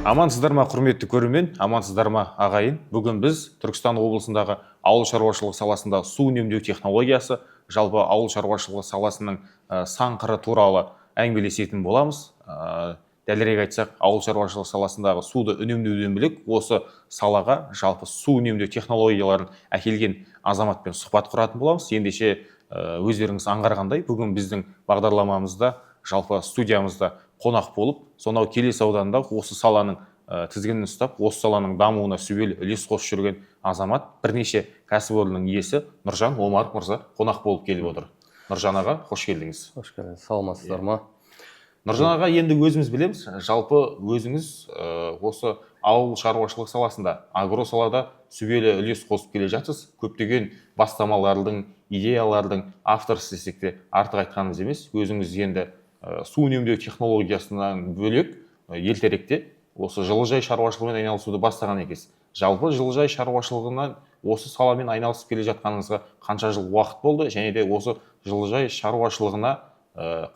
Амансыздар ма, құрметті көрермен, амансыздар ма, ағайын. Бүгін біз Түркістан облысындағы ауыл шаруашылығы саласында су үнемдеу технологиясы, жалпы ауыл шаруашылығы саласының сан қыры туралы әңгімелесетін боламыз. Дәлірек айтсақ, ауыл шаруашылығы саласындағы суды үнемдеуден бөлек осы салаға жалпы су үнемдеу технологияларын әкелген азаматпен сұхбат құратын боламыз. Ендеше өздеріңіз аңғарғандай, бүгін біздің бағдарламамызда жалпы студиямызда қонақ болып, сонау Келес ауданында осы саланың тізгінін ұстап, осы саланың дамуына сүбелі үлес қосып жүрген азамат, бірнеше кәсіпорынның иесі Нұржан Омаров мырза қонақ болып келіп отыр. Нұржан аға, қош келдіңіз. Қош келдіңіз. Саламатсыздар ма? Нұржан аға, енді өзіміз білеміз, жалпы өзіңіз осы ауыл шаруашылық саласында, агро салада сүбелі үлес қосып келе жатсыз. Көптеген бастамалардың, идеялардың авторысы десек те артық айтқанымыз емес. Өзіңіз енді су үнемдеу технологиясынан бөлек ертеректе осы жылыжай шаруашылығымен айналысуды бастаған екенсіз. Жалпы жылыжай шаруашылығынан осы саламен айналысып келе жатқаныңызға қанша жыл уақыт болды, және де осы жылыжай шаруашылығына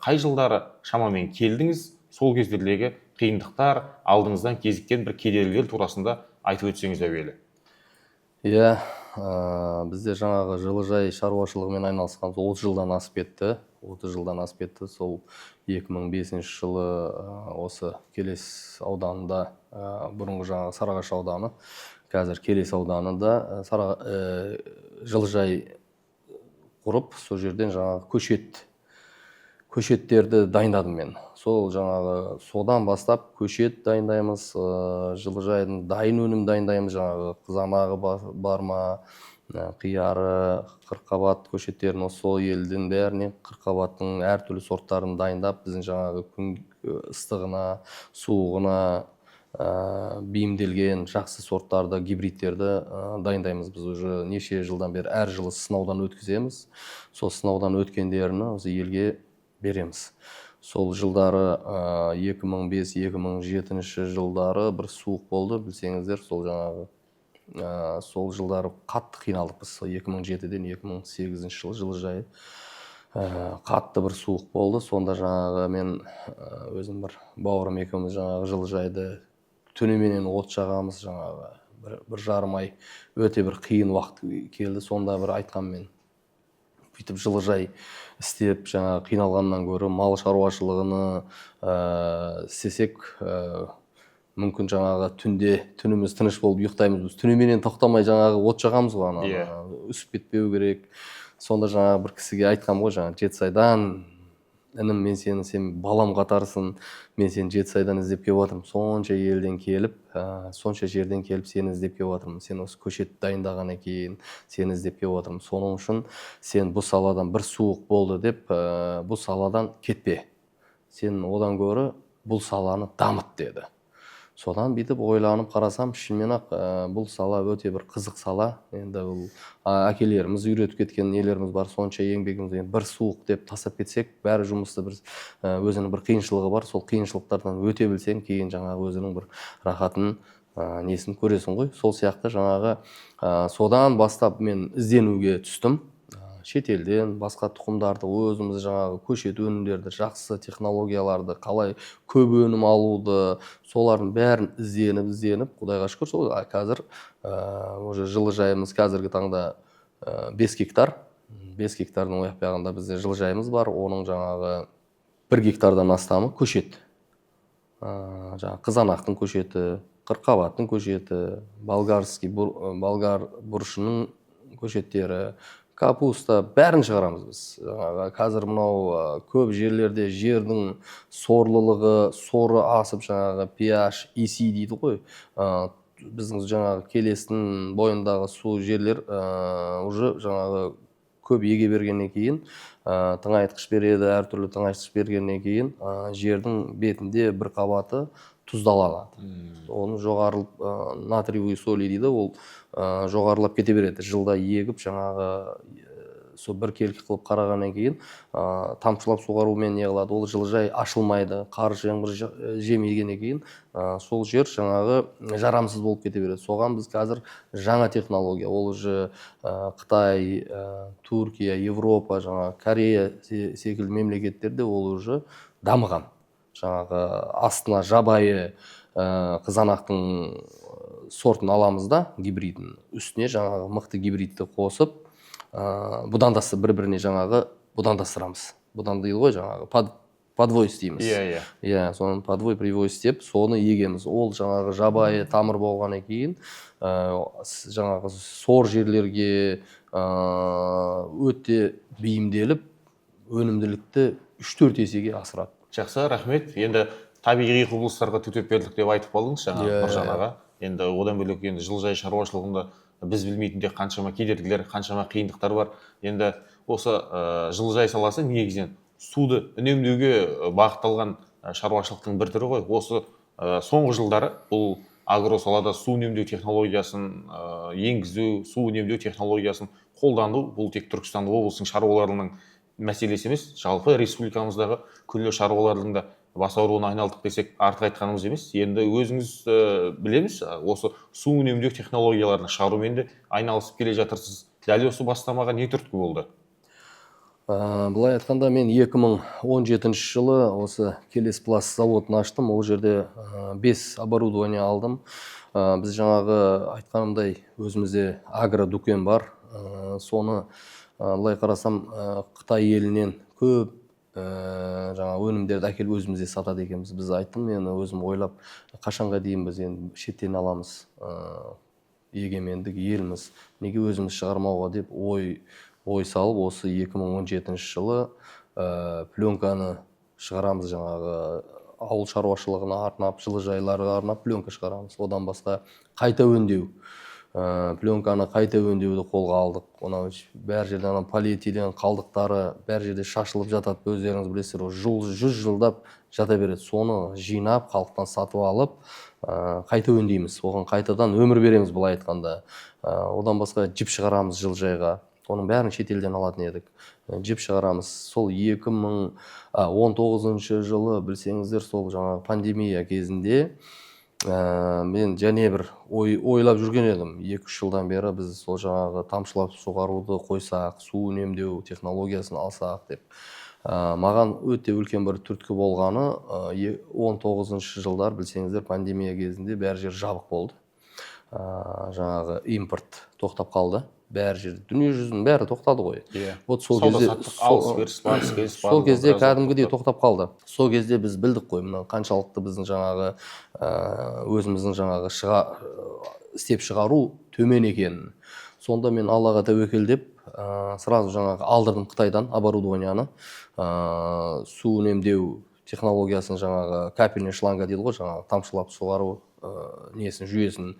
қай жылдары шамамен келдіңіз, сол кездердегі қиындықтар, алдыңыздан кезіккен бір кедергілер турасында айтып өтсеңіз әуелі. Иә, бізде жаңағы жылыжай шаруашылығымен айналысқан 30 жылдан асып кетті. 30 жылдан асып кетті. Сол 2005 жылы осы Келес ауданында, бұрынғы жаңағы Сарыағаш ауданы, қазір Келес ауданында жылыжай құрып, сол жерден жаңағы көшеттерді дайындадым мен. Сол жаңағы содан бастап көшет дайындаймыз, жылыжайдың дайын өнім дайындаймыз, жаңағы қызанағы бар ма, қияры, қырыққабат көшеттерін сол елдің бәріне қырыққабаттың әртүрлі сорттарын дайындап, біздің жаңағы күн ыстығына, суығына бейімделген жақсы сорттарды, гибридтерді дайындаймыз. Біз уже неше жылдан бері әр жылы сынаудан өткіземіз. Сол сынаудан өткендерін осы елге береміз. Сол жылдары 2005-2007 жылдары бір суық болды, білсеңіздер, сол жаңағы сол жылдары қатты қиналдық біз. 2007-ден 2008 жылы жылыжайы қатты бір суық болды. Сонда жаңағы мен өзім бір бауырым екеуміз жаңағы жылыжайды түніменен от жағамыз, жаңағы бір жарым ай өте бір қиын уақыт келді. Сонда бір айтқам мен, бүйтіп жылыжай істеп, жаңағы қиналғаннан гөрі мал шаруашылығыны істесек, мүмкін жаңағы түніміз тыныш болып ұйықтаймыз. Біз түніменен тоқтамай жаңағы от жағамыз ғой, үсіп кетпеу керек. Сонда жаңағы бір кісіге айтқам ғой, жаңағы Жетісайдан, інім, сен балам қатарсың, мен сені Жетісайдан іздеп келіп отырмын. Сонша елден келіп, сонша жерден келіп сені іздеп келіп отырмын. Сен осы көшет дайындағаннан кейін сені іздеп келіп отырмын. Соның үшін сен бұл саладан бір суық болды деп, бұл саладан кетпе. Сен одан гөрі бұл саланы дамыт деді. Содан бүйтіп ойланып қарасам, шынымен-ақ бұл сала өте бір қызық сала. Енді бұл әкелеріміз үйретіп кеткен нелеріміз бар, сонша еңбегіміз бір суық деп тастап кетсек, бәрі жұмысты бір өзінің бір қиыншылығы бар. Сол қиыншылықтардан өте білсең, кейін жаңағы өзінің бір рахатын несін көресің ғой. Сол сияқты жаңағы содан бастап мен ізденуге түстім. Шетелден басқа тұқымдарды, өзіміз жаңағы көшет өнімдерді, жақсы технологияларды, қалай көп өнім алуды, солардың бәрін ізденіп, Құдайға шүкір, сол қазір уже жылыжайымыз қазіргі таңда 5 гектар. 5 гектардың ояқпағында бізде жылыжайымыз бар. Оның жаңағы 1 гектардан астамы көшет. Жаңағы қызанақтың көшеті, қырыққабаттың көшеті, болгар бұрышының көшеттері, капуста, бәрін шығарамыз біз. Қазір мынау көп жерлерде жердің сорлылығы, соры асып, жаңағы pH, EC дейді ғой. Біздің жаңағы Келестің бойындағы су жерлер уже жаңағы көп еге бергеннен кейін, тыңайтқыш береді, әртүрлі тыңайтқыш бергеннен кейін жердің бетінде бір қабаты тұздалады. Оны жоғарылып, натриевый соль дейді, ол жоғарылап кете береді. Жылда егіп, жаңағы сол бір келкі қылып қарағаннан кейін тамшылап суғарумен не қылады, ол жылыжай ашылмайды. Қар жаңбыр жемегеннен кейін сол жер жаңағы жарамсыз болып кете береді. Соған біз қазір жаңа технология, ол уже Қытай, Түркия, Европа, жаңағы Корея секілді мемлекеттерде ол уже дамыған. Жаңағы астына жабайы қызанақтың сортын аламыз да, гибридін. Үстіне жаңағы мықты гибридті қосып, бір-біріне жаңағы будандастырамыз. Будан дейді ғой жаңағы подвой істейміз. Иә, соны подвой привой істеп, соны егеміз. Ол жаңағы жабайы тамыр болғаннан кейін жаңағы сор жерлерге өте бейімделіп, өнімділікті 3-4 есеге асырады. Жақсы, рахмет. Енді табиғи құбылыстарға төтеп бердік деп айтып қалдыңыз жаңа Нұржан аға. Енді одан бөлек енді жылыжай шаруашылығында біз білмейтін де қаншама кедергілер, қаншама қиындықтар бар. Енді осы жылыжай саласы негізінен суды үнемдеуге бағытталған шаруашылықтың бір түрі ғой. Осы соңғы жылдары бұл агросалада су үнемдеу технологиясын енгізу, су үнемдеу технологиясын қолдану бұл тек Түркістан облысының шаруаларының мәселесі емес, жалпы республикамыздағы күллі шаруалардың да бас ауруына айналдық десек артық айтқанымыз емес. Енді өзіңіз білеміз, осы су үнемдеу технологияларын шығарумен де айналысып келе жатырсыз. Дәл осы бастамаға не түрткі болды? Былай айтқанда мен 2017 жылы осы Келес пласт заводын аштым. Ол жерде 5 оборудование алдым. Біз жаңағы айтқанымдай өзімізде агро-дүкен бар. Соны былай қарасам Қытай елінен көп жаңа өнімдерді әкеліп өзімізде сатады екенбіз. Біз айттым, мен өзім ойлап, қашанға дейін біз енді шеттен аламыз, егемендік елміз, неге өзіміз шығармауға деп ой салып, осы 2017 жылы пленканы шығарамыз, жаңағы ауыл шаруашылығына арнап, жылыжайларға арнап пленка шығарамыз. Одан басқа қайта өңдеу, пленканы қайта өңдеуді қолға алдық. Оны бәр жерден полиэтилен қалдықтары бәр жерде шашылып жатады, өздеріңіз білесіздер, 100 жылдап жата береді. Соны жинап, халықтан сатып алып, қайта өңдейміз. Оған қайтадан өмір береміз, былай айтқанда. Одан басқа жіп шығарамыз жылыжайға. Оның бәрін шетелден алатын едік. Жіп шығарамыз. Сол 2019 жылы білсеңіздер, сол жаңағы пандемия кезінде мен және бір ойлап жүрген едім. 2-3 жылдан бері біз сол жаңағы тамшылап суғаруды қойсақ, су үнемдеу технологиясын алсақ деп. Маған өте үлкен бір түрткі болғаны, 19 жылдар білсеңіздер пандемия кезінде бәр жер жабық болды. Жаңағы импорт тоқтап қалды. Бәр жер, дүние жүзінің бәрі тоқтады ғой. Вот сол кезде кәдімгідей тоқтап қалды. Сол кезде біз білдік қой, мына қаншалықты біздің жаңағы өзіміздің жаңағы істеп шығару төмен екенін. Сонда мен Аллаға тәуекел деп, сразу жаңағы алдырдым Қытайдан оборудованияны, су үнемдеу технологиясын, жаңағы капельный шланга дейді ғой, жаңағы тамшылап суғару несін, жүйесін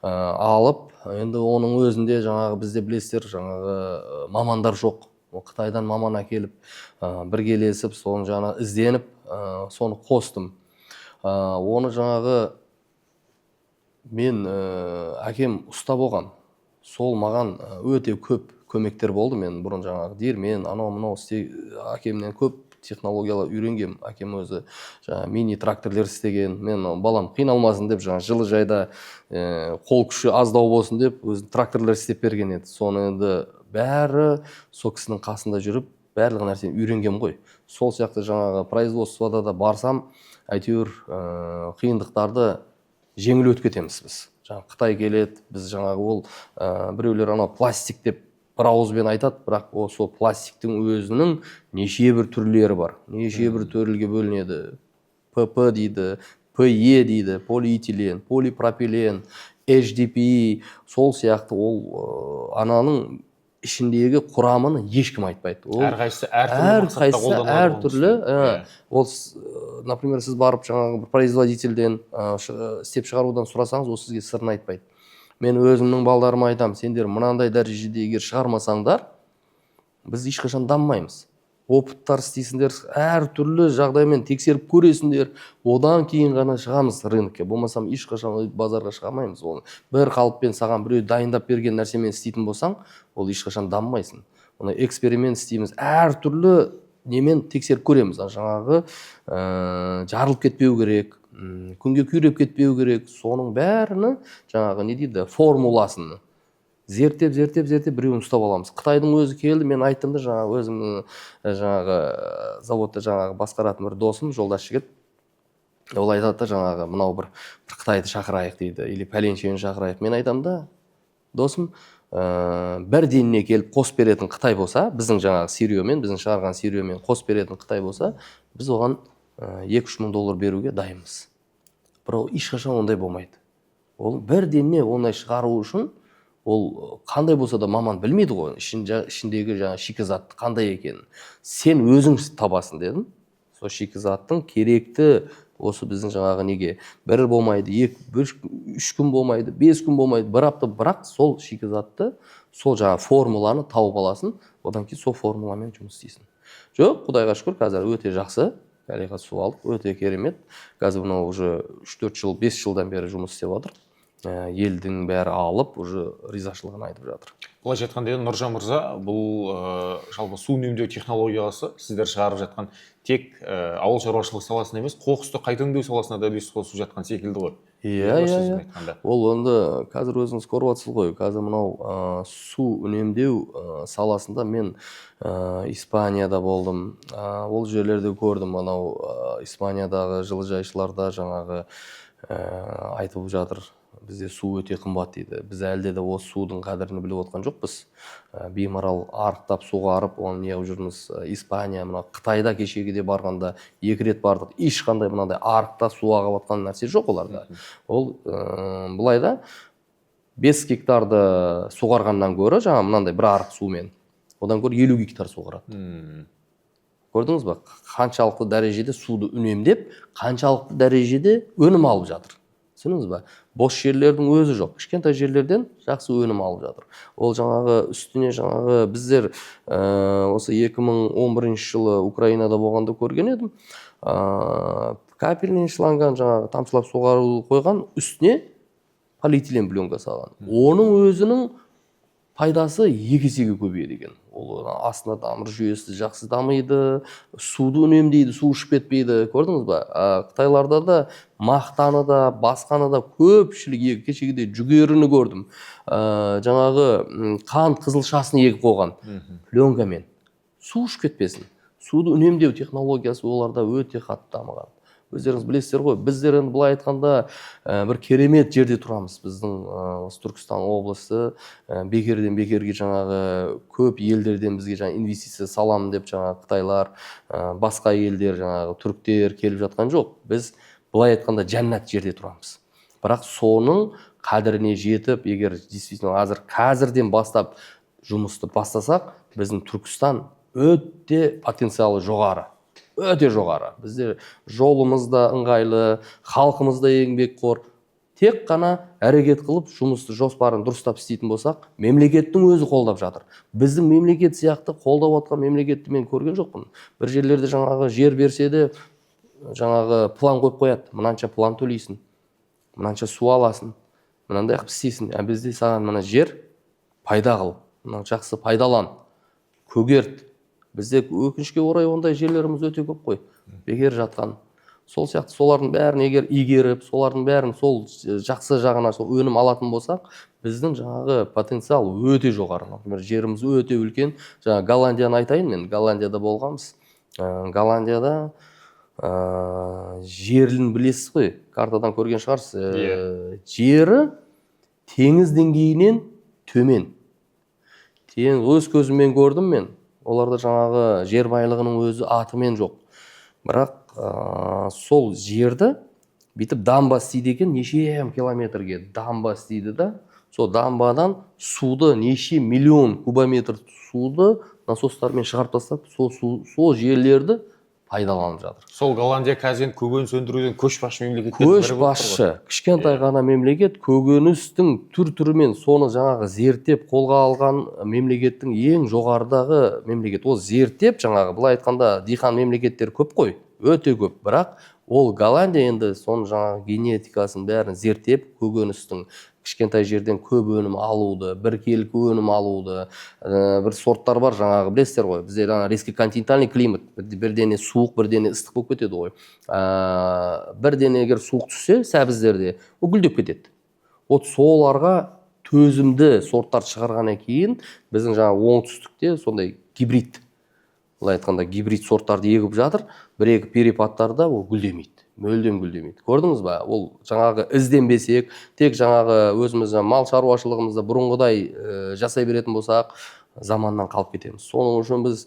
алып, енді оның өзінде жаңағы бізде білесіздер, жаңағы мамандар жоқ. Қытайдан маман әкеліп, бір келесіп, соны жаңа ізденіп, соны қостым. Оны жаңағы мен әкем ұста болған. Сол маған өте көп көмектер болды. Мен бұрын жаңағы диірмен, анау-мынау әкемнен көп технологиялар үйренгем. Әкем өзі мини тракторлер істеген. Мен балам қиналмасын деп, жылыжайда қол күші аздау болсын деп, өзі тракторлер істеп берген еді. Соны енді бәрі сол кісінің қасында жүріп, барлық нәрсені үйренгем ғой. Сол сияқты жаңағы производствода да барсам, әйтеуір қиындықтарды жеңіл өтіп кетеміз біз. Қытай келеді, біз жаңағы ол біреулер анау пластик деп бір ауызбен айтады, бірақ сол пластиктің өзінің неше бір түрлері бар. Неше бір түрлге бөлінеді. ПП дейді, ПЕ дейді, полиэтилен, полипропилен, HDPE, сол сияқты ол ананың ішіндегі құрамын ешкім айтпайды. Әрқайсысы әр түрлі. Ол, например, сіз барып жаңағы производительден істеп шығарудан сұрасаңыз, ол сізге сырын айтпайды. Мен өзімнің балдарыма айтам, сендер мынандай дәрежеде егер шығармасаңдар, біз ешқашан дамымаймыз. Опыттар істейсіңдер, әр түрлі жағдаймен тексеріп көресіңдер, одан кейін ғана шығамыз рынокке. Болмасам ешқашан базарға шығамаймыз. Бір қалыппен саған біреу дайындап берген нәрсемен істейтін болсаң, ол ешқашан дамымайсың. Оны эксперимент істейміз, әр түрлі немен тексеріп көреміз. Жаңағы жарылып кетпеу керек, күнге күйреп кетпеу керек. Соның бәріні жаңағы не дейді, формуласын зерттеп біреуін ұстап аламыз. Қытайдың өзі келді, мен айттым да, жаңағы өзімнің жаңағы заводта жаңағы басқаратын бір досым, жолдас жігіт. Ол айтады да жаңағы мынау бір Қытайды шақырайық дейді, или пәленшені шақырайық. Мен айтамын да, досым, бір деніне келіп қос беретін Қытай болса, біздің жаңағы сириомен, біздің шығарған сириомен қос беретін Қытай болса, біз оған 2-3 мың доллар беруге дайынбыз. Бірақ ешқашан ондай болмайды. Ол бір деніне ондай шығару үшін, ол қандай болса да маман білмейді ғой, ішіндегі жаңағы шикізатты қандай екенін. Сен өзің табасың дедім. Сол шикізаттың керекті осы біздің жаңағы неге бір болмайды, 3 күн болмайды, 5 күн болмайды, бір апта, бірақ сол шикізатты, сол жаңағы формуланы тауып аласың, одан кейін сол формуламен жұмыс істейсің. Жоқ, Құдайға шүкір, қазір өте жақсы, әлиға су алдық, өте керемет. Қазір мынау уже 3-4 жыл, 5 жылдан бері жұмыс істеп жатыр. Елдің бәрі алып, уже ризашылығын айтып жатыр. Былайша айтқанда Нұржан мырза, бұл жалпы су үнемдеу технологиясы сіздер шығарып жатқан тек ауыл шаруашылық саласында емес, қоқысты қайта өңдеу саласына да үлес қосып жатқан секілді ғой. Иә. Ол онда қазір өзіңіз көріп отырсыз ғой. Қазір мынау су үнемдеу саласында мен Испанияда болдым. Ол жерлерде көрдім. Мынау Испаниядағы жылыжайшыларда жаңағы айтып жатыр. Бізде су өте қымбат дейді. Біз әлде де осы судың қадірін біліп отқан жоқпыз. Беймарал арықтап суғарып, оны неғып жүрміз. Испания, мына Қытайда кешегіде барғанда 2 рет бардық. Ешқандай мынандай арықта су ағып жатқан нәрсе жоқ оларда. Ол былайда 5 гектарды суғарғаннан гөрі, жаңа мынандай бір арық сумен, одан гөрі 50 гектар суғарады. Көрдіңіз ба? Қаншалықты дәрежеде суды үнемдеп, қаншалықты дәрежеде өнім алып жатыр. Түсініңіз ба? Бос жерлердің өзі жоқ. Кішкентай жерлерден жақсы өнім алып жатыр. Ол жаңағы үстіне жаңағы біздер осы 2011 жылы Украинада болғанда көрген едім. Капельный шланган жаңағы тамшылап суғару қойған, үстіне полиэтилен пленка салған. Оның өзінің пайдасы 2 есеге көбейеді екен. Ол астына тамыр жүйесі жақсы дамиды, суды үнемдейді, су ішіп кетпейді. Көрдіңіз ба? Қытайларда да мақтаны да, басқаны да көпшілік кешегіде жүгеріні көрдім. Жаңағы қант қызылшасын егіп қойған пленкамен. Су ішіп кетпесін. Суды үнемдеу технологиясы оларда өте қатты дамыған. Өздеріңіз білесіздер ғой, біздер енді былай айтқанда бір керемет жерде тұрамыз. Біздің Түркістан облысы бекерден бекерге жаңағы көп елдерден бізге жаңа инвестиция саламын деп жаңағы Қытайлар, басқа елдер жаңағы түріктер келіп жатқан жоқ. Біз былай айтқанда жәннат жерде тұрамыз. Бірақ соның қадіріне жетіп, егер действительно қазірден бастап жұмысты бастасақ, біздің Түркістан өте потенциалы жоғары. Өте жоғары. Бізде жолымыз да ыңғайлы, халқымыз да еңбекқор. Тек қана әрекет қылып, жұмысты жоспарын дұрыстап істейтін болсақ, мемлекеттің өзі қолдап жатыр. Біздің мемлекет сияқты қолдап отқан мемлекетті мен көрген жоқпын. Бір жерлерде жаңағы жер берсе де, жаңағы план қойып қояды. Мынанша план төлейсің, мынанша су аласың, мынандай қып істейсің. Бізде саған мына жер пайда қыл, мына жақсы пайдалан, көгерт. Бізде өкінішке орай ондай жерлеріміз өте көп қой, бекер жатқан. Сол сияқты солардың бәрін егер игеріп, солардың бәрін сол жақсы жағына сол өнім алатын болсақ, біздің жаңағы потенциал өте жоғары. Жеріміз өте үлкен. Жаңа Голландияны айтайын, мен Голландияда болғанбыз. Голландияда жерін білесіз ғой, картадан көрген шығарсыз. Жері теңіз деңгейінен төмен. Өз көзіммен көрдім мен. Оларда жаңағы жер байлығының өзі атымен жоқ. Бірақ сол жерді бүйтіп дамба істейді екен, неше километрге дамба істейді да, сол дамбадан суды, неше миллион кубометр суды насостармен шығарып тастап, сол жерлерді пайдаланып жатыр. Сол Голландия қазір көкөніс өндіруден көшбасшы мемлекеттер. Көшбасшы, кішкентай ғана мемлекет, көкөністің түр-түрімен соны жаңағы зерттеп қолға алған мемлекеттің ең жоғарыдағы мемлекет. Ол зерттеп жаңағы былай айтқанда диқан мемлекеттер көп қой, өте көп. Бірақ ол Голландия енді соның жаңағы генетикасын бәрін зерттеп, көкөністің кішкентай жерден көп өнім алуды, біркелкі өнім алуды, бір сорттар бар жаңағы білесіздер ғой. Бізде резкий континентальный климат, бірдене суық, бірдене ыстық болып кетеді ғой. Бірдене егер суық түссе, сәбіздерде, ол гүлдеп кетеді. Вот соларға төзімді сорттар шығарғаннан кейін біздің жаңағы оңтүстікте сондай гибрид, былай айтқанда гибрид сорттарды егіп жатыр. Бір-екі перепаттарда ол гүлдемейді. мүлдем гүлдемейді. Көрдіңіз ба? Ол жаңағы ізденбесек, тек жаңағы өзіміз мал шаруашылығымызда бұрынғыдай жасай беретін болсақ, заманнан қалып кетеміз. Соның үшін біз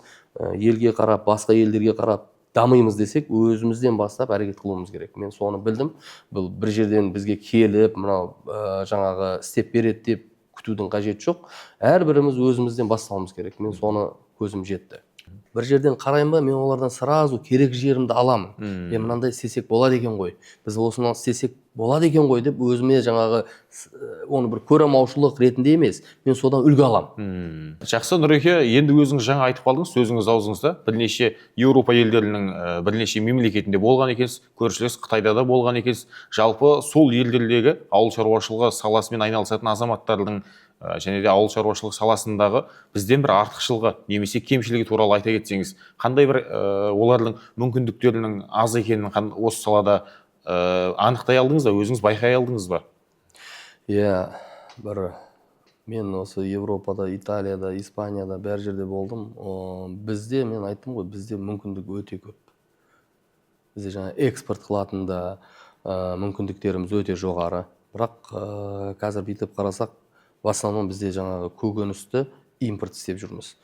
елге қарап, басқа елдерге қарап дамимыз десек, өзімізден бастап әрекет қылуымыз керек. Мен соны білдім. Бұл бір жерден бізге келіп, мынау жаңағы істеп береді деп күтудің қажеті жоқ. Әрбіріміз өзімізден бастауымыз керек. Мен соны көзім жетті. Бір жерден қараймын ба, мен олардан сразу керек жерімді аламын. Мынандай істесек болады екен ғой. Біз осыны істесек болады екен ғой деп өзіме жаңағы оны бір көремаушылық ретінде емес, мен содан үлгі аламын. Жақсы, Нұреке, енді өзіңіз жаңа айтып қалдыңыз сөзіңіз аузыңызда. Бірнеше Еуропа елдерінің бірнеше мемлекетінде болған екенсіз, көршілес Қытайда да болған екенсіз. Жалпы сол елдердегі ауыл шаруашылығы саласымен айналысатын азаматтардың және де ауыл шаруашылық саласындағы бізден бір артықшылығы немесе кемшілігі туралы айта кетсеңіз, қандай бір олардың мүмкіндіктерінің аз екенін осы салада анықтай алдыңыз ба, өзіңіз байқай алдыңыз ба? Мен осы Европада, Италияда, Испанияда бәр жерде болдым. Бізде, мен айттым ғой, бізде мүмкіндік өте көп. Бізде жаңа экспорт қылатын да мүмкіндіктеріміз өте жоғары. Бірақ қазір бүйтіп қарасақ, в основном бізде жаңағы көкөністі импорт істеп жүрміз.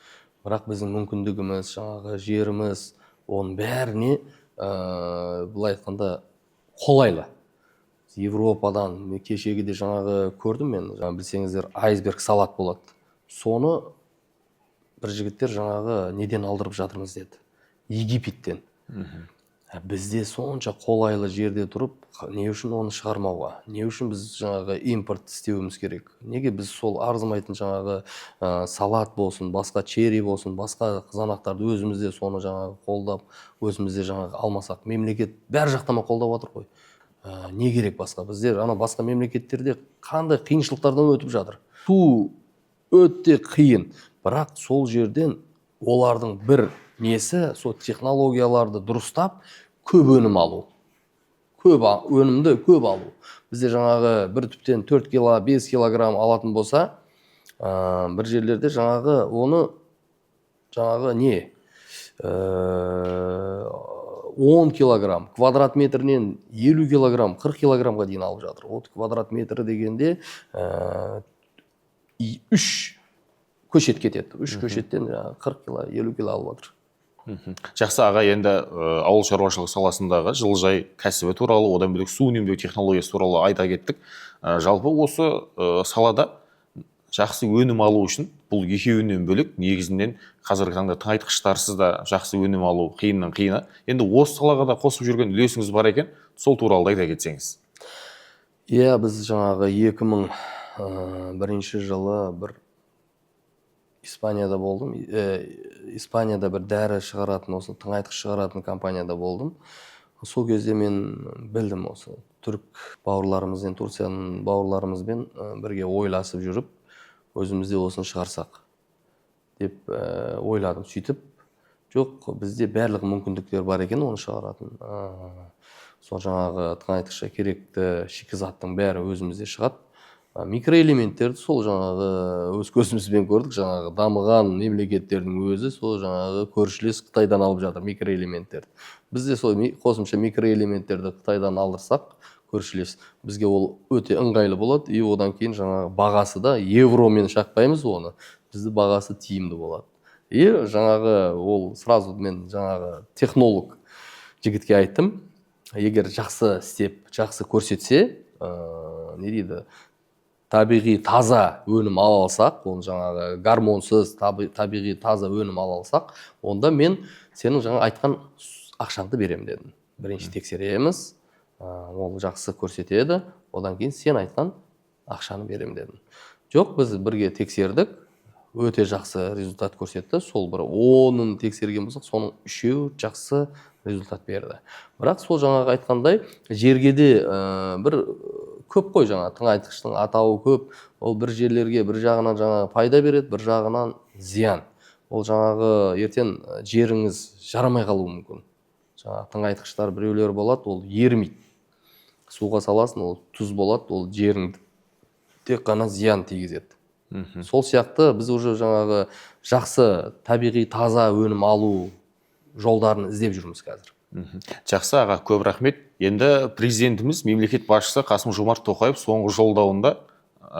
Бірақ біздің мүмкіндігіміз, жаңағы жеріміз, оның бәріне былай айтқанда қолайлы. Европадан кешегі де жаңағы көрдім мен, білсеңіздер, айсберг салат болады. Соны бір жігіттер жаңағы неден алдырып жатырмыз деді? Египеттен. Бізде сонша қолайлы жерде тұрып, не үшін оны шығармауға? Не үшін біз жаңағы импорт істеуіміз керек? Неге біз сол арзымайтын жаңағы салат болсын, басқа черри болсын, басқа қызанақтарды өзімізде соны жаңағы қолдап, өзімізде жаңағы алмасақ? Мемлекет бәр жақтама қолдап отыр ғой. Не керек басқа? Біздер басқа мемлекеттерде қандай қиыншылықтардан өтіп жатыр? Су өте қиын, бірақ сол жерден олардың бір несі, сол технологияларды дұрыстап, көп өнім алу. Өнімді көп алу. Бізде жаңағы бір түптен 4 кило, 5 килограмм алатын болса, бір жерлерде жаңағы оны жаңағы не? 10 килограмм, квадрат метрінен 50 килограмм, 40 килограммға дейін алып жатыр. От квадрат метр дегенде 3 көшет кетеді. 3 көшеттен 40 кило, 50 кило алып жатыр. Жақсы аға, енді ауыл шаруашылық саласындағы жылыжай кәсібі туралы, одан бөлек су үнемдеу технологиясы туралы айта кеттік. Жалпы осы салада жақсы өнім алу үшін бұл екеуінен бөлек негізінен қазіргі таңда тыңайтқыштарсыз да жақсы өнім алу қиыннан қиыны. Енді осы салаға да қосып жүрген үлесіңіз бар екен, сол туралы айта кетсеңіз. Біз жаңағы 2001 жылы бір Испанияда болдым. Испанияда бір дәрі шығаратын, осы тыңайтқыш шығаратын компанияда болдым. Сол кезде мен білдім, осы түрік бауырларымызбен, Турцияның бауырларымызбен бірге ойласып жүріп, өзімізде осын шығарсақ деп ойладым. Сөйтіп, жоқ, бізде барлық мүмкіндіктер бар екен оны шығаратын. Сол жаңағы тыңайтқышқа керекті шикізаттың бәрі өзімізде шығады. Микроэлементтерді сол жаңағы өз көзімізбен көрдік, жаңағы дамыған мемлекеттердің өзі сол жаңағы көршілес Қытайдан алып жатыр микроэлементтерді. Бізде сол қосымша микроэлементтерді Қытайдан алдырсақ, көршілес, бізге ол өте ыңғайлы болады, и одан кейін жаңағы бағасы да евромен шақпаймыз оны, бізді бағасы тиімді болады. И жаңағы ол сразу мен жаңағы технолог жігітке айттым, егер жақсы істеп, жақсы көрсетсе, не дейді, табиғи таза өнім ала алсақ, оны жаңағы гормонсыз, табиғи таза өнім ала алсақ, онда мен сенің жаңа айтқан ақшаңды беремін дедім. Бірінші тексереміз, ол жақсы көрсетеді, одан кейін сен айтқан ақшаны беремін дедім. Жоқ, біз бірге тексердік, өте жақсы результат көрсетті. Сол бір 10-ын тексерген болсақ, соның 3-еу жақсы результат берді. Бірақ сол жаңағы айтқандай, жерге де бір көп қой, жаңа тыңайтқыштың атауы көп. Ол бір жерлерге бір жағынан жаңа пайда береді, бір жағынан зиян. Ол жаңағы ертең жеріңіз жарамай қалуы мүмкін. Жаңа тыңайтқыштар біреулер болады, ол ерімейді. Суға саласың, ол тұз болады, ол жеріңді тек қана зиян тигізеді. Сол сияқты біз уже жаңағы жақсы табиғи таза өнім алу жолдарын іздеп жүрміз қазір. Жақсы аға, көп рахмет. Енді президентіміз, мемлекет басшысы Қасым Жомарт Тоқаев соңғы жолдауында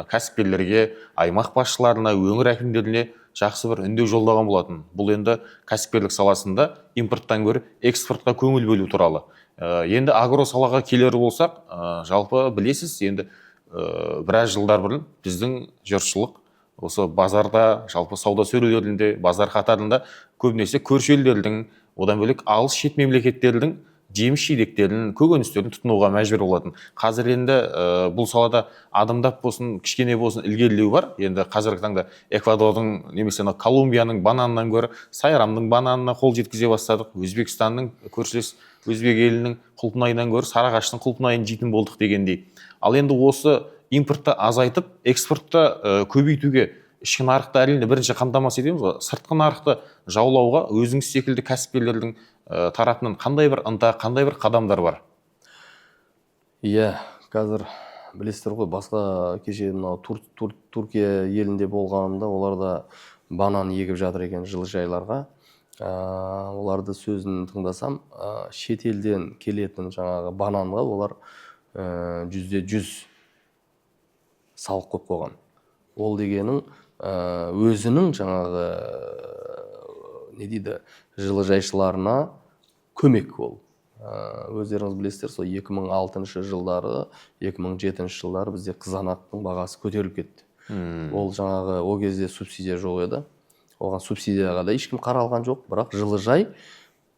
кәсіпкерлерге, аймақ басшыларына, өңір әкімдеріне жақсы бір үндеу жолдаған болатын. Бұл енді кәсіпкерлік саласында импорттан гөрі экспортқа көңіл бөлу туралы. Енді агро салаға келер болсақ, жалпы білесіз, енді біраз жылдар бұрын біздің жұртшылық осы базарда, жалпы сауда сөрелерінде, базар қатарында көбінесе көрші елдердің, одан бөлек алыс шет мемлекеттердің жеміс жидектерін, көкөністерін тұтынуға мәжбүр болатын. Қазір енді бұл салада адымдап болсын, кішкене болсын ілгерілеу бар. Енді қазіргі таңда Эквадордың немесе Колумбияның бананынан гөрі Сайрамның бананына қол жеткізе бастадық. Өзбекстанның көршілес өзбек елінің құлпынайынан гөрі сарыағаштың құлпынайын жейтін болдық дегендей. Ал енді осы импортты азайтып, экспортты көбейтуге, ішкі нарықты әрине бірінші қамтамасыз етеміз ғой. Сыртқы нарықты жаулауға өзіңіз секілді кәсіпкерлердің тарапынан қандай бір ынта, қандай бір қадамдар бар? Иә, қазір білесіздер ғой, басқа кеше мынау Түркия елінде болғанымда оларда банан егіп жатыр екен жылыжайларға. Оларды сөзін тыңдасам, шетелден келетін жаңағы бананға олар 100% салық қойып қойған. Ол дегенің өзінің жаңағы не дейді, жылыжайшыларына көмек ол. Өздеріңіз білесіздер, сол 2006 жылдары, 2007 жылдары бізде қызанақтың бағасы көтеріліп кетті. Ол жаңағы о кезде субсидия жоқ еді. Оған субсидияға да ешкім қаралған жоқ, бірақ жылыжай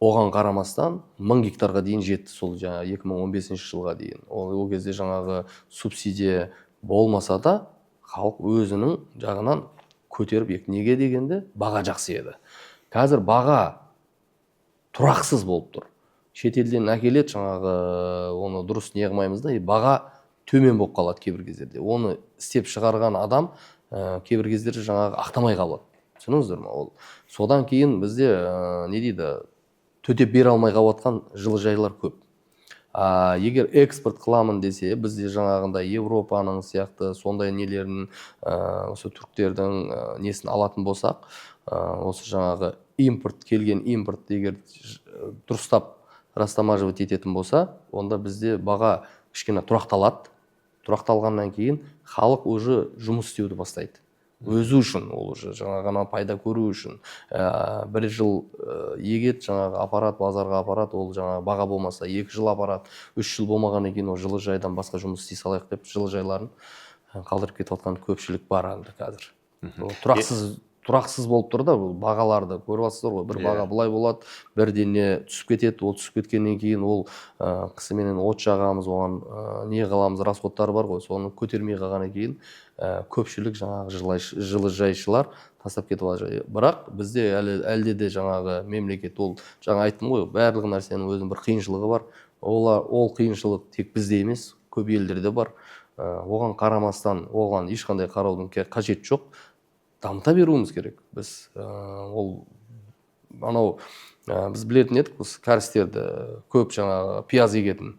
оған қарамастан 1000 гектарға дейін жетті, сол жаңағы 2015 жылға дейін. Ол кезде жаңағы субсидия болмаса да халық өзінің жағынан көтеріп, неге дегенде баға жақсы еді. Қазір баға тұрақсыз болып тұр. Шетелден әкеледі, жаңағы оны дұрыс не қылмаймыз да, баға төмен болып қалады кейбір кездерде. Оны істеп шығарған адам кейбір кездерде жаңағы ақтамай қалады. Түсініңіздер ме? Ол содан кейін бізде не дейді, төтеп бере алмай қалыватқан жылыжайлар көп. Егер экспорт қыламын десе, бізде жаңағында Европаның сияқты сондай нелерін, осы түріктердің несін алатын болсақ, осы жаңағы келген импорт егер дұрыстап растамаживать ететін болса, онда бізде баға кішкене тұрақталады. Тұрақталғаннан кейін халық уже жұмыс істеуді бастайды. Өзі үшін, ол уже жаңағына пайда көру үшін. Бір жыл егет, жаңағы апарат, базарға апарат, ол жаңағы баға болмаса 2 жыл апарат, 3 жыл болмағаннан кейін ол жылыжайдан басқа жұмыс істей салайық деп жылыжайларын қалдырып кетіп жатқан көпшілік бар енді қазір. Тұрақсыз болып тұр да, бағаларды көріп жатсыздар ғой, бір баға былай болады, бірден түсіп кетеді, ол түсіп кеткеннен кейін ол қысыменен от жағамыз, оған не қыламыз, расходтары бар ғой, соны көтермей қалғаннан кейін көпшілік жаңағы жылыжайшылар тастап кетіп жатыр. Бірақ бізде әлде де жаңағы мемлекет, ол жаңа айттым ғой, барлық нәрсенің өзінің бір қиыншылығы бар. Ол қиыншылық тек бізде емес, көп елдерде бар. Оған қарамастан, оған ешқандай қараудың қажеті жоқ. Дамыта беруіміз керек. Біз біз білетін едік, біз кәрістерді көп жаңағы пияз егетін.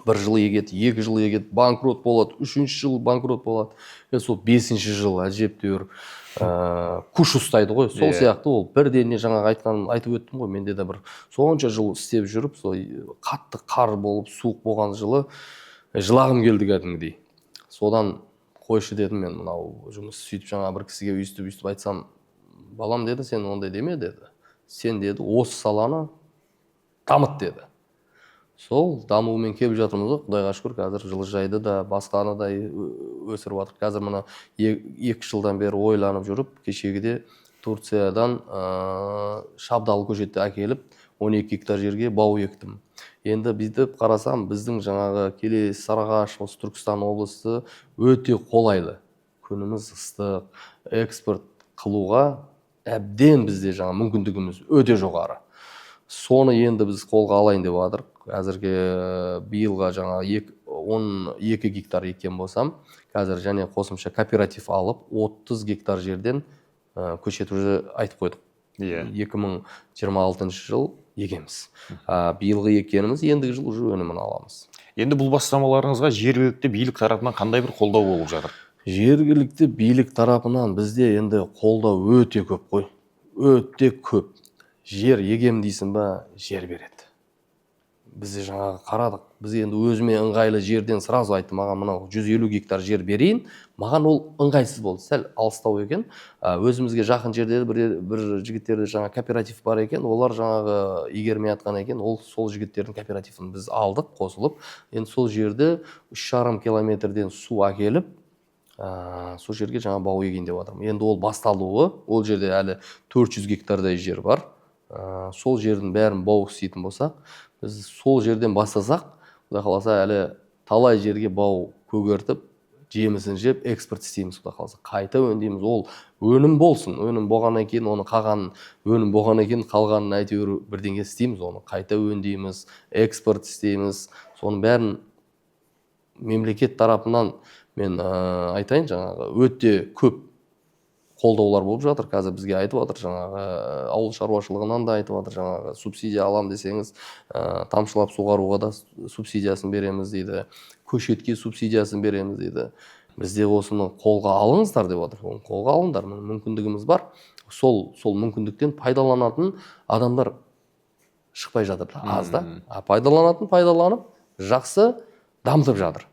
1 жыл егет, 2 жыл егет, банкрот болады, 3-ші жыл банкрот болады. Сол 5-ші жыл әжептәуір күш ұстайды ғой. Сол сияқты ол бірден жаңағы айтып өттім ғой, менде де бір сонша жыл істеп жүріп, сол қатты қар болып, суық болған жылы жылағым келді кәдімгідей. Содан қойшы дедім мен, мынау жұмыс сөйтіп жаңа бір кісіге өйстіп айтсам, балам деді, сен ондай деме деді. Сен деді, осы саланы дамыт деді. Сол дамуымен келіп жатырмыз ғой, Құдайға шүкір, қазір жылыжайды да, басқаны да өсіріп жатыр. Қазір мына 2 жылдан бері ойланып жүріп, кешегіде Турциядан шабдалы көшетті әкеліп, 12 гектар жерге бау ектім. Енді бүйтіп қарасам, біздің жаңағы келес Сарыағаш, осы Түркістан облысы өте қолайлы. Күніміз ыстық, экспорт қылуға әбден бізде жаңа мүмкіндігіміз өте жоғары. Соны енді біз қолға алайын деп жатырмыз. Әзірге биылға жаңа 12 гектар еккен болсам, қазір және қосымша кооператив алып, 30 гектар жерден көшет уже айтып қойдық. 2026 жыл егеміз. Биылғы еккеніміз ендігі жыл уже өнімін аламыз. Енді бұл бастамаларыңызға жергілікті билік тарапынан қандай бір қолдау болып жатыр? Жергілікті билік тарапынан бізде енді қолдау өте көп қой. Өте көп. Жер егем дейсің ба, жер береді. біз жаңағы қарадық. Біз енді өзіме ыңғайлы жерден сразу айтты, маған мынау 150 гектар жер берейін. Маған ол ыңғайсыз болды, сәл алыстау екен. Өзімізге жақын жерде бір жігіттерде жаңа кооператив бар екен. Олар жаңағы игермей атқан екен. Сол жігіттердің кооперативін біз алдық, қосылып. Енді сол жерде 3,5 километрден су әкеліп, сол жерге жаңа бау егейін деп жатырмын. Енді ол басталуы, ол жерде әлі 400 гектардай жер бар. Сол жердің бәрін бау істейтін болсақ, біз сол жерден бастасақ, Құдай қаласа әлі талай жерге бау көгертіп, жемісін жеп, экспорт істейміз. Құдай қаласа қайта өңдейміз. Ол өнім болсын. Өнім болғаннан кейін оны қалғанын әйтеуір бірдеңе істейміз, оны қайта өңдейміз, экспорт істейміз. Соның бәрін мемлекет тарапынан мен айтайын, жаңағы өте көп қолдаулар болып жатыр. Қазір бізге айтып жатыр, жаңағы ауыл шаруашылығынан да айтып жатыр, жаңағы субсидия алам десеңіз, тамшылап суғаруға да субсидиясын береміз дейді, көшетке субсидиясын береміз дейді. Бізде осыны қолға алыңыздар деп жатыр. Қолға алыңдар, мүмкіндігіміз бар. Сол мүмкіндіктен пайдаланатын адамдар шықпай жатыр, аз да. Пайдаланып, жақсы дамытып жатыр.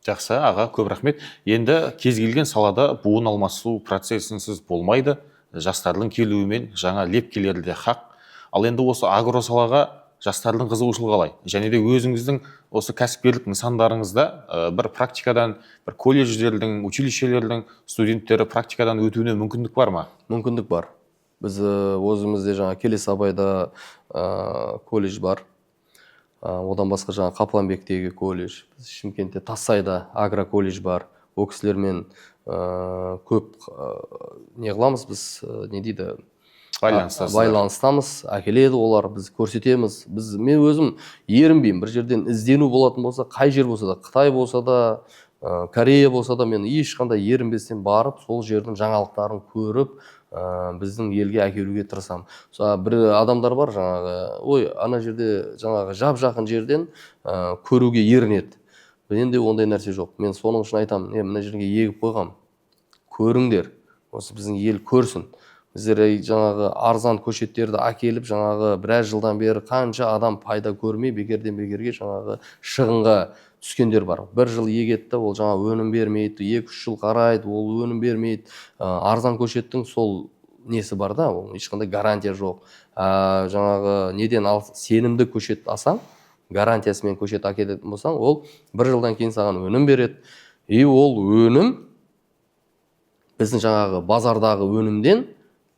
Жақсы, аға, көп рахмет. Енді кез келген салада буын алмасу процесінсіз болмайды. Жастардың келуімен жаңа лепкелері де хақ. Ал енді осы агро салаға жастардың қызығушылығы қалай? Және де өзіңіздің осы кәсіпкерлік нысандарыңызда бір практикадан, бір колледждердің, училищелердің студенттері практикадан өтуіне мүмкіндік бар ма? Мүмкіндік бар. Біз өзімізде жаңа Келесабайда колледж бар. Одан басқа жаңа Қапланбектегі колледж, Шымкентте Тассайда агроколледж бар. Ол кісілермен көп не қыламыз біз, не дейді, байланыстамыз, әкеледі олар, біз көрсетеміз. Мен өзім ерінбеймін, бір жерден іздену болатын болса, қай жер болса да, Қытай болса да, Корея болса да, мен ешқандай ерінбестен барып, сол жердің жаңалықтарын көріп, біздің елге әкелуге тырысамын. Бір адамдар бар жаңағы, ана жерде жаңағы жап-жақын жерден көруге ерінеді. Менде ондай нәрсе жоқ. Мен соның үшін айтамын, мына жерге егіп қойғам, көріңдер, осы біздің ел көрсін. Біздер жаңағы арзан көшеттерді әкеліп, жаңағы біраз жылдан бері қанша адам пайда көрмей, бекерден бекерге жаңағы шығынға түскендер бар. Бір жыл егетті, ол жаңа өнім бермейді, 2-3 жыл қарайды, ол өнім бермейді. Арзан көшеттің сол несі бар да, ол ешқандай гарантия жоқ. Жаңағы неден сенімді көшет алсаң, гарантиясымен көшет әкелетін болсаң, ол бір жылдан кейін саған өнім береді. Ол өнім біздің жаңағы базардағы өнімден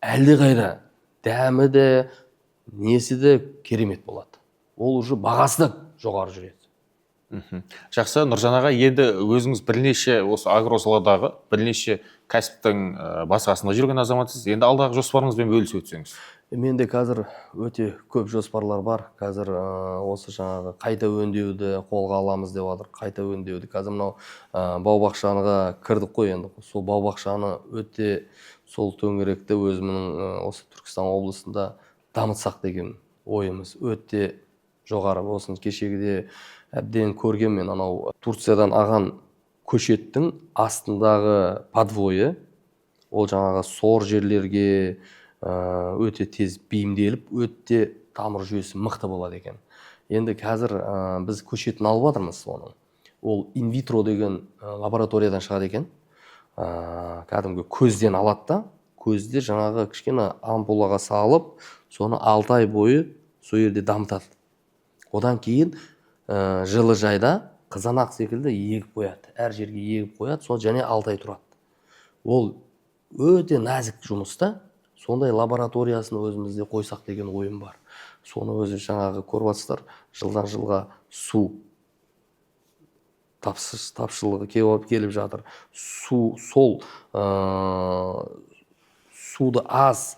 әлде қайда дәмі де, несі де керемет болады. Ол уже бағасы да жоғары жүреді. Жақсы, Нұржан аға, енді өзіңіз бірнеше осы агросаладағы бірнеше кәсіптің басқасында жүрген азаматсыз. Енді алдағы жоспарыңызбен бөлісіп өтсеңіз. Менде қазір өте көп жоспарлар бар. Қазір осы жаңағы қайта өңдеуді қолға аламыз деп жатыр. Қайта өңдеуді. Қазір мынау бау-бақшаға кірдік қой енді. Сол бау-бақшаны өте сол төңіректі өзімнің осы Түркістан облысында дамытсақ деген ойымыз өте жоғары. Осын кешегіде әбден көрген мен, анау Турциядан аған көшеттің астындағы подвойы, ол жаңағы сор жерлерге өте тез бейімделіп, өте тамыр жүйесі мықты болады екен. Енді қазір біз көшетін алып жатырмыз оның. Ол инвитро деген лабораториядан шығады екен. Кәдімгі көзден алады да, көзде жаңағы кішкене ампулаға салып, соны 6 ай бойы сол жерде дамытады. Одан кейін жылыжайда қызанақ секілді егіп қояды. Әр жерге егіп қояды, сол және 6 ай тұрады. Ол өте нәзік жұмыста, сондай лабораториясын өзімізде қойсақ деген ойым бар. Соны өзі жаңағы көріп жылдан жылға су тапшылығы келіп жатыр. Суды аз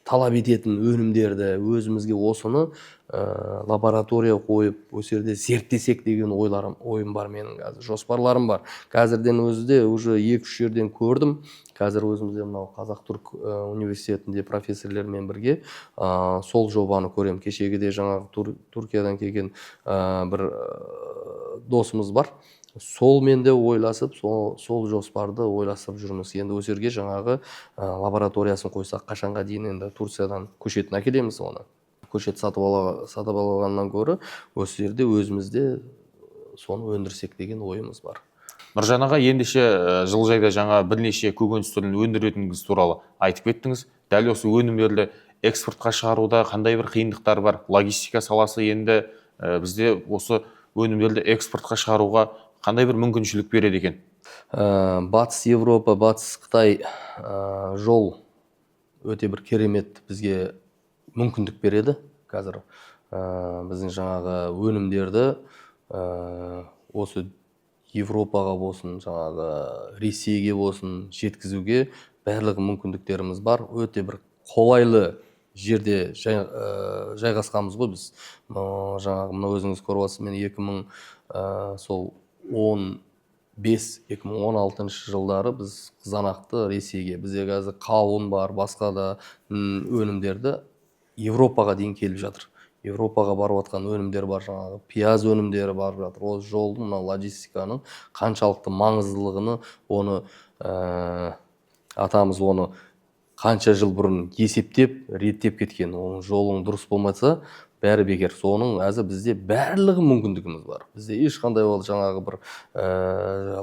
талап ететін өнімдерді өзімізге осыны лаборатория қойып, осы жерде зерттесек деген ойым бар менің, қазір жоспарларым бар. Қазірден өзіде уже 2-3 жерден көрдім. Қазір өзімізде мынау Қазақ-Түрік университетінде профессорлермен бірге сол жобаны көрем. Кешегіде жаңағы Түркиядан келген бір досымыз бар. Сол менде ойласып, сол жоспарды ойласып жүрміз. Енді осы жерге жаңағы лабораториясын қойсақ, қашанға дейін енді Турциядан көшетін әкелеміз оны. көшет сатып алғаннан гөрі осы жерде өзімізде соны өндірсек деген ойымыз бар. Нұржан аға, ендеше жылыжайда жаңа бірнеше көкөніс түрін өндіретініңіз туралы айтып кеттіңіз. Дәл осы өнімдерді экспортқа шығаруда қандай бір қиындықтар бар? Логистика саласы енді бізде осы өнімдерді экспортқа шығаруға қандай бір мүмкіншілік береді екен? Батыс Европа, Батыс Қытай жол өте бір керемет бізге мүмкіндік береді. Қазір біздің жаңағы өнімдерді осы Европаға болсын, жаңағы Ресейге болсын жеткізуге барлық мүмкіндіктеріміз бар. Өте бір қолайлы жерде жайғасқанбыз ғой біз. Жаңағы мына өзіңіз көріп отырсыз, мен 2015-2016 жылдары біз қызанақты Ресейге, бізде қазір қауын бар, басқа да өнімдерді Европаға дейін келіп жатыр. Европаға барып жатқан өнімдер бар, жаңағы пияз өнімдері барып жатыр. Ол жолдың, мына логистиканың қаншалықты маңыздылығыны, оны атамыз оны қанша жыл бұрын есептеп, реттеп кеткен. Оның жолың дұрыс болмаса, бәрі бекер. Соның әзір бізде барлығы мүмкіндігіміз бар. Бізде ешқандай ол жаңағы бір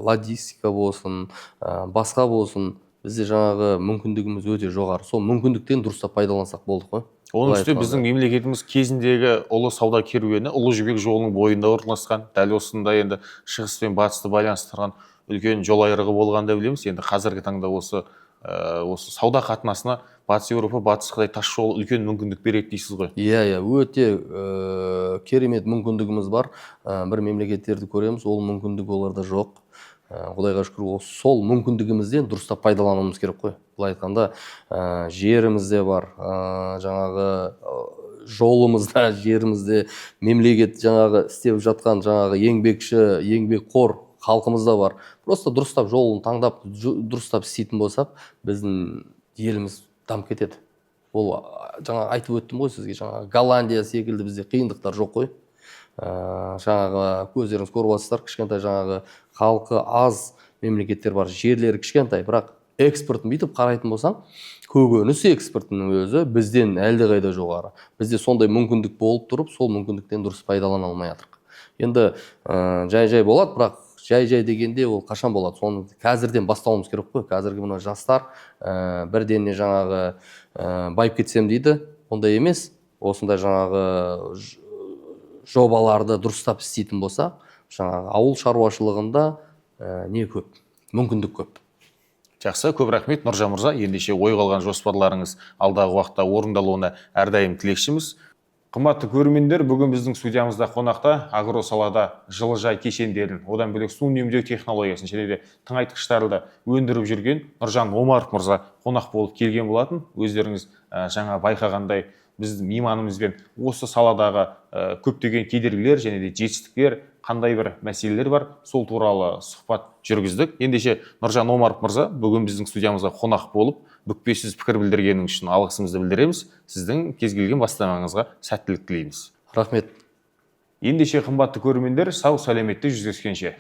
логистика болсын, басқа болсын, бізде жаңағы мүмкіндігіміз өте жоғары. Сол мүмкіндіктен дұрыстап пайдалансақ болдық қой. Оның үстіне біздің мемлекетіміз кезіндегі ұлы сауда керуені Ұлы Жібек жолының бойында орналасқан. Дәл осындай енді шығыс пен батысты байланыстырған үлкен жол айрығы болғанда білеміз. Енді қазіргі таңда осы сауда қатынасына Батыс Еуропа, Батыс Қытай тас жолы үлкен мүмкіндік береді дейсіз ғой? Иә, өте керемет мүмкіндігіміз бар. Бір мемлекеттерді көреміз, ол мүмкіндік оларда жоқ. Құдайға шүкір, сол мүмкіндігімізден дұрыстап пайдалануымыз керек қой. Былай айтқанда жерімізде бар, жаңағы жолымызда, жерімізде мемлекет жаңағы істеп жатқан жаңағы еңбекші, еңбекқор халқымызда бар. Просто дұрыстап жолын таңдап, дұрыстап істейтін болсақ, біздің еліміз дамып кетеді. Ол жаңа айтып өттім ғой сізге, жаңағы Голландия секілді бізде қиындықтар жоқ қой. Жаңағы көздеріңіз көріп отырсыздар, кішкентай жаңағы халқы аз мемлекеттер бар, жерлері кішкентай, бірақ экспортын бүйтіп қарайтын болсаң, көкөніс экспортының өзі бізден әлдеқайда жоғары. Бізде сондай мүмкіндік болып тұрып, сол мүмкіндіктен дұрыс пайдалана алмай жатырмыз. Енді жай-жай болады, бірақ жай-жай дегенде ол қашан болады? Соны қазірден бастауымыз керек қой. Қазіргі мына жастар бірден жаңағы байып кетсем дейді, ондай емес. Осындай жаңағы жобаларды дұрыстап істейтін болса, жаңағы ауыл шаруашылығында не көп, мүмкіндік көп. Жақсы, көп рахмет Нұржан мырза. Ендеше ойға алған жоспарларыңыз алдағы уақытта орындалуына әрдайым тілекшіміз. Қымбатты көрермендер, бүгін біздің студиямызда қонақта агро салада жылыжай кешендерін, одан бөлек су үнемдеу технологиясын және де тыңайтқыштарды өндіріп жүрген Нұржан Омаров мырза қонақ болып келген болатын. Өздеріңіз жаңа байқағандай, біздің мейманымызбен осы саладағы көптеген кедергілер және де жетістіктер, қандай бір мәселелер бар, сол туралы сұхбат жүргіздік. Ендеше Нұржан Омаров мырза бүгін біздің студиямызға қонақ болып, бүкпесіз пікір білдіргенің үшін алғысымызды білдіреміз. Сіздің кез келген бастамаңызға сәттілік тілейміз. Рахмет. Ендеше қымбатты көрермендер, сау сәлеметте жүздескенше.